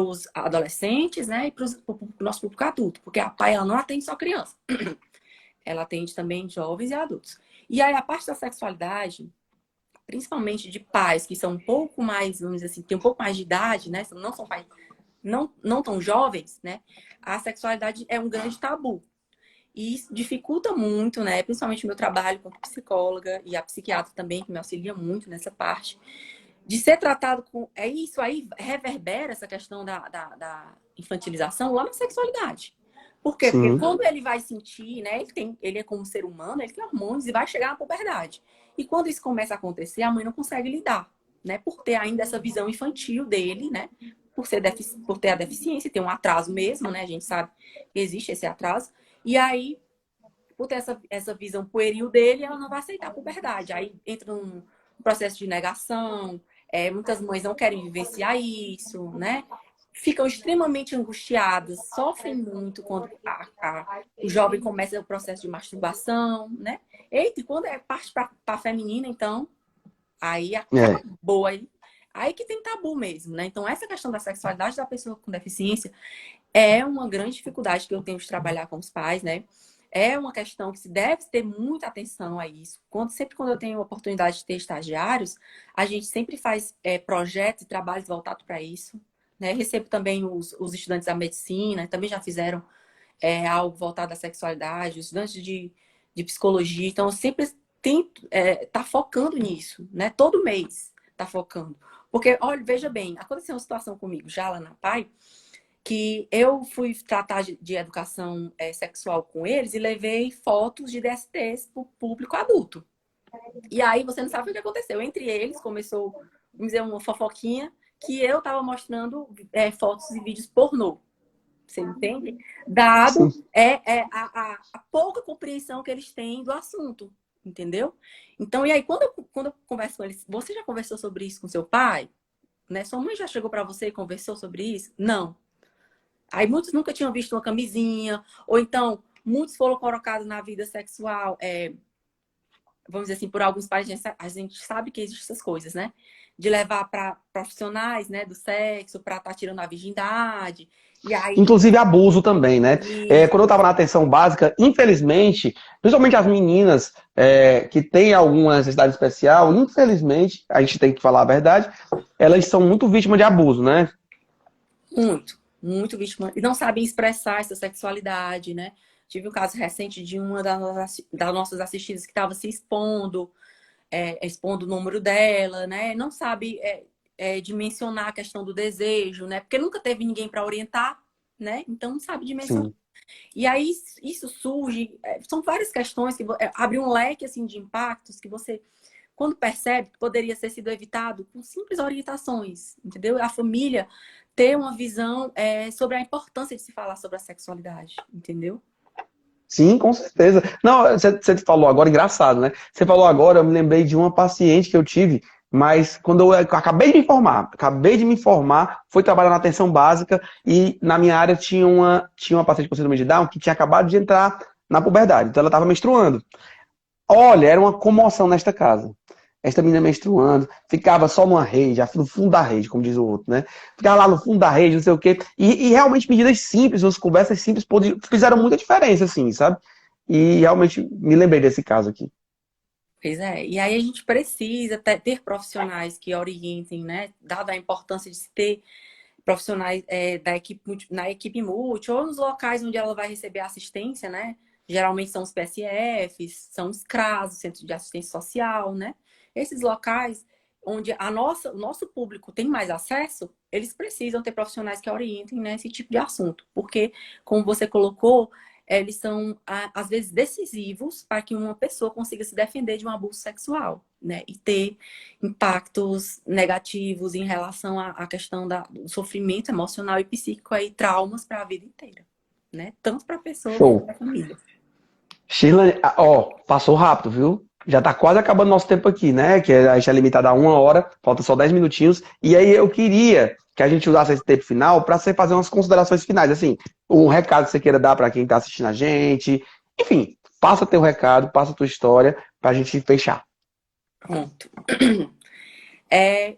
S2: os adolescentes, né? E para o nosso público adulto, porque a PAI ela não atende só criança, ela atende também jovens e adultos. E aí a parte da sexualidade, principalmente de pais que são um pouco mais, vamos dizer assim, tem um pouco mais de idade, né? Não são pais não tão jovens, né? A sexualidade é um grande tabu. E isso dificulta muito, né? Principalmente o meu trabalho como psicóloga e a psiquiatra também, que me auxilia muito nessa parte, de ser tratado com. É isso aí, reverbera essa questão da infantilização lá na sexualidade. Por quê? Porque
S1: Sim.
S2: quando ele vai sentir, né? Ele é como ser humano, ele tem hormônios e vai chegar na puberdade. E quando isso começa a acontecer, a mãe não consegue lidar, né? Por ter ainda essa visão infantil dele, né? Por ter a deficiência, ter um atraso mesmo, né? A gente sabe que existe esse atraso. E aí, por ter essa visão pueril dele, ela não vai aceitar a puberdade. Aí entra um processo de negação, muitas mães não querem vivenciar isso, né? Ficam extremamente angustiadas, sofrem muito quando o jovem começa o processo de masturbação, né? Eita, e quando é parte para a feminina, então, aí
S1: É.
S2: acabou. Aí que tem tabu mesmo, né? Então, essa questão da sexualidade da pessoa com deficiência é uma grande dificuldade que eu tenho de trabalhar com os pais, né? É uma questão que se deve ter muita atenção a isso. Sempre quando eu tenho a oportunidade de ter estagiários, a gente sempre faz projetos e trabalhos voltados para isso. Né? Recebo também os estudantes da medicina, também já fizeram algo voltado à sexualidade, os estudantes de psicologia. Então, eu sempre tento tá focando nisso, né? Todo mês tá focando. Porque, olha, veja bem, aconteceu uma situação comigo já lá na PAI, que eu fui tratar de educação sexual com eles e levei fotos de DSTs para o público adulto. E aí você não sabe o que aconteceu. Entre eles começou, vamos dizer, uma fofoquinha que eu estava mostrando fotos e vídeos pornô. Você entende? Dado
S1: Sim.
S2: a pouca compreensão que eles têm do assunto. Entendeu? Então, e aí, quando eu converso com eles, você já conversou sobre isso com seu pai? Né? Sua mãe já chegou para você e conversou sobre isso? Não. Aí muitos nunca tinham visto uma camisinha, ou então muitos foram colocados na vida sexual, vamos dizer assim, por alguns pais, a gente sabe que existem essas coisas, né? De levar para profissionais, né, do sexo, para estar tirando a virgindade. E aí,
S1: Inclusive abuso também, né? Quando eu
S2: isso,
S1: estava na atenção básica, infelizmente, principalmente as meninas que têm alguma necessidade especial, infelizmente, a gente tem que falar a verdade, elas são muito vítimas de abuso, né?
S2: muito vítima. E não sabem expressar essa sexualidade, né? Tive um caso recente de uma das nossas assistidas que estava se expondo, expondo o número dela, né? Não sabe dimensionar a questão do desejo, né? Porque nunca teve ninguém para orientar, né? Então não sabe dimensionar.
S1: Sim.
S2: E aí isso surge, são várias questões que abre um leque assim de impactos que você, quando percebe, poderia ter sido evitado com simples orientações, entendeu? A família ter uma visão sobre a importância de se falar sobre a sexualidade, entendeu?
S1: Sim, com certeza. Não, você falou agora, engraçado, né? Você falou agora, eu me lembrei de uma paciente que eu tive, mas quando eu acabei de me formar, fui trabalhar na atenção básica e na minha área tinha uma paciente com síndrome de Down que tinha acabado de entrar na puberdade, então ela estava menstruando. Olha, era uma comoção nesta casa. Esta menina menstruando, ficava só numa rede, no fundo da rede, como diz o outro, né? Ficava lá no fundo da rede, não sei o quê. E realmente medidas simples, umas conversas simples fizeram muita diferença, assim, sabe? E realmente me lembrei desse caso aqui.
S2: Pois é, e aí a gente precisa ter profissionais que orientem, né? Dada a importância de se ter profissionais da equipe, na equipe multi, ou nos locais onde ela vai receber assistência, né? Geralmente são os PSFs, são os CRAS, o Centro de Assistência Social, né? Esses locais onde o nosso público tem mais acesso, eles precisam ter profissionais que orientem, né, esse tipo de assunto. Porque, como você colocou, eles são, às vezes, decisivos para que uma pessoa consiga se defender de um abuso sexual, né? E ter impactos negativos em relação à questão do sofrimento emocional e psíquico e traumas para a vida inteira, né? Tanto para a pessoa quanto
S1: Show.
S2: para a família.
S1: Sheila, ó, passou rápido, viu? Já tá quase acabando nosso tempo aqui, né? Que a gente é limitado a 1 hora, falta só 10 minutinhos. E aí eu queria que a gente usasse esse tempo final para você fazer umas considerações finais. Assim, um recado que você queira dar para quem tá assistindo a gente. Enfim, passa teu recado, passa tua história pra gente fechar.
S2: Pronto.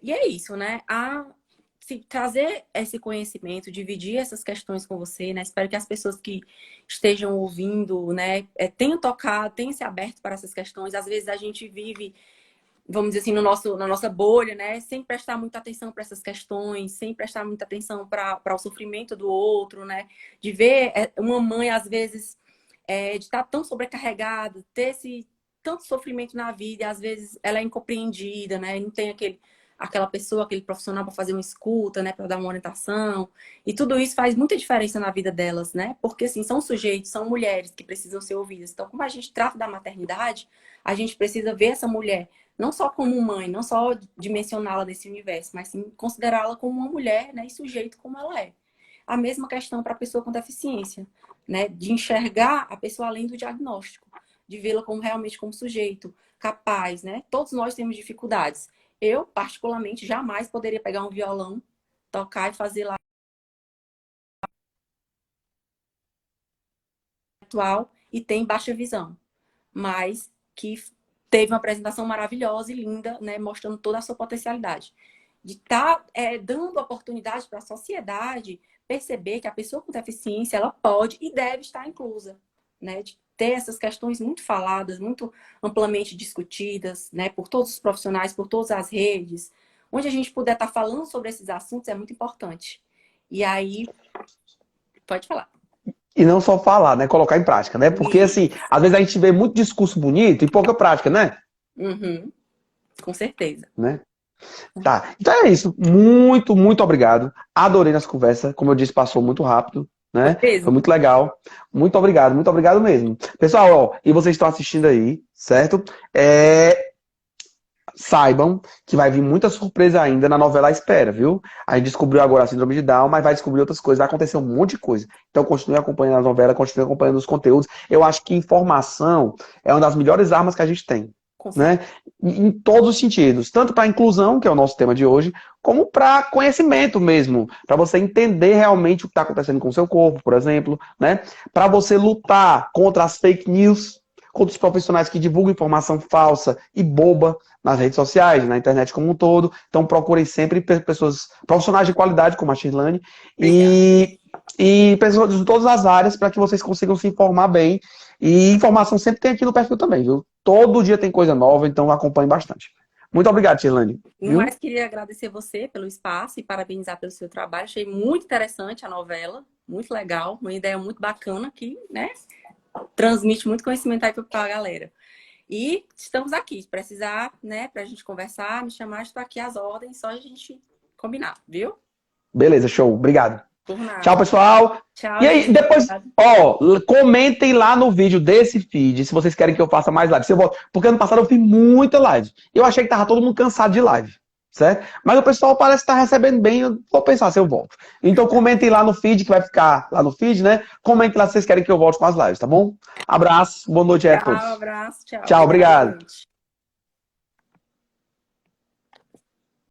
S2: E é isso, né? Trazer esse conhecimento, dividir essas questões com você, né? Espero que as pessoas que estejam ouvindo, né, tenham tocado, tenham se aberto para essas questões. Às vezes a gente vive, vamos dizer assim, na nossa bolha, né? Sem prestar muita atenção para essas questões, sem prestar muita atenção para o sofrimento do outro, né? De ver uma mãe, às vezes, de estar tão sobrecarregada, ter esse tanto sofrimento na vida, e às vezes ela é incompreendida, né? Não tem aquela pessoa, aquele profissional para fazer uma escuta, né? Para dar uma orientação. E tudo isso faz muita diferença na vida delas, né? Porque, assim, são sujeitos, são mulheres que precisam ser ouvidas. Então, como a gente trata da maternidade, a gente precisa ver essa mulher não só como mãe, não só dimensioná-la nesse universo, mas sim considerá-la como uma mulher, né, e sujeito como ela é. A mesma questão para a pessoa com deficiência, né, de enxergar a pessoa além do diagnóstico, de vê-la como realmente como sujeito, capaz, né? Todos nós temos dificuldades. Eu, particularmente, jamais poderia pegar um violão, tocar e fazer lá atual e tem baixa visão, mas que teve uma apresentação maravilhosa e linda, né, mostrando toda a sua potencialidade. De estar dando oportunidade para a sociedade perceber que a pessoa com deficiência ela pode e deve estar inclusa, né? De ter essas questões muito faladas, muito amplamente discutidas, né, por todos os profissionais, por todas as redes, onde a gente puder estar falando sobre esses assuntos é muito importante. E aí, pode falar.
S1: E não só falar, né? Colocar em prática, né? Porque, assim, às vezes a gente vê muito discurso bonito e pouca prática, né?
S2: Uhum, com certeza.
S1: Né? Tá. Então é isso. Muito, muito obrigado. Adorei nossa conversa. Como eu disse, passou muito rápido,
S2: Foi
S1: né? Foi
S2: mesmo.
S1: muito legal. Muito obrigado mesmo. Pessoal, ó, e vocês estão assistindo aí, certo? Saibam que vai vir muita surpresa ainda na novela à Espera, viu? A gente descobriu agora a síndrome de Down, mas vai descobrir outras coisas, vai acontecer um monte de coisa. Então continue acompanhando as novelas, continue acompanhando os conteúdos. Eu acho que informação é uma das melhores armas que a gente tem,
S2: Com certeza.
S1: né? Em todos os sentidos, tanto para a inclusão, que é o nosso tema de hoje, como para conhecimento mesmo, para você entender realmente o que está acontecendo com o seu corpo, por exemplo, né? Para você lutar contra as fake news, contra os profissionais que divulgam informação falsa e boba nas redes sociais, na internet como um todo. Então procurem sempre pessoas, profissionais de qualidade, como a Shirlane,
S2: Obrigada.
S1: e pessoas de todas as áreas para que vocês consigam se informar bem. E informação sempre tem aqui no perfil também, viu? Todo dia tem coisa nova, então acompanhe bastante. Muito obrigado, Shirlane.
S2: No
S1: Viu?
S2: mais, queria agradecer você pelo espaço e parabenizar pelo seu trabalho. Achei muito interessante a novela, muito legal, uma ideia muito bacana que, né, transmite muito conhecimento aí para a galera. E estamos aqui, se precisar, né, para a gente conversar, me chamar, estou aqui às ordens, só a gente combinar, viu?
S1: Beleza, show. Obrigado.
S2: Por
S1: Tchau,
S2: nada.
S1: pessoal.
S2: Tchau,
S1: E aí,
S2: gente.
S1: depois, ó, comentem lá no vídeo desse feed se vocês querem que eu faça mais live. Se eu volto, porque ano passado eu fiz muita live. Eu achei que tava todo mundo cansado de live, certo? Mas o pessoal parece estar recebendo bem. Eu vou pensar se eu volto. Então comentem lá no feed, que vai ficar lá no feed, né? Comentem lá se vocês querem que eu volte com as lives, tá bom? Abraço, boa noite aí a
S2: Tchau,
S1: todos.
S2: abraço, tchau.
S1: Tchau,
S2: Obrigada,
S1: obrigado.
S2: gente.